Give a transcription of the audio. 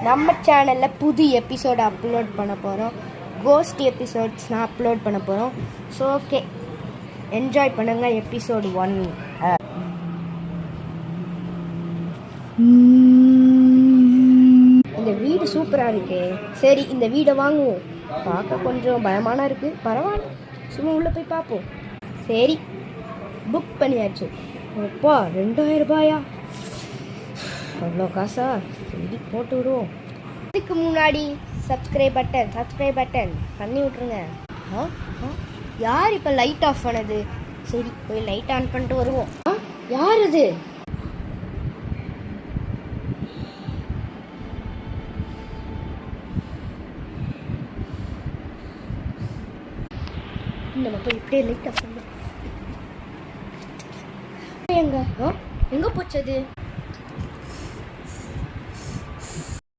நம்ம சேனலில் புது எபிசோடு அப்லோட் பண்ண போகிறோம். கோஸ்ட் எபிசோட்ஸ்லாம் அப்லோட் பண்ண போகிறோம். ஸோ ஓகே, என்ஜாய் பண்ணுங்கள். எபிசோடு 1 இந்த வீடு சூப்பராக இருக்கு. சரி, இந்த வீடை வாங்குவோம். பார்க்க கொஞ்சம் பயமான இருக்குது, பரவாயில்ல, சும்மா உள்ளே போய் பார்ப்போம். சரி, புக் பண்ணியாச்சு. அப்பா 2000 ரூபாயா? அவ்வளோ காசா? சரி, போட்டு விடுவோம். இதுக்கு முன்னாடி சப்ஸ்கிரைப் பட்டன் பண்ணி விட்ருங்க. யார் இப்போ லைட் ஆஃப் பண்ணது? சரி, போய் லைட் ஆன் பண்ணிட்டு வருவோம். யார் இது? நம்ம போய் இப்படியே லைட் ஆஃப் பண்ணலாம். எங்க போச்சது?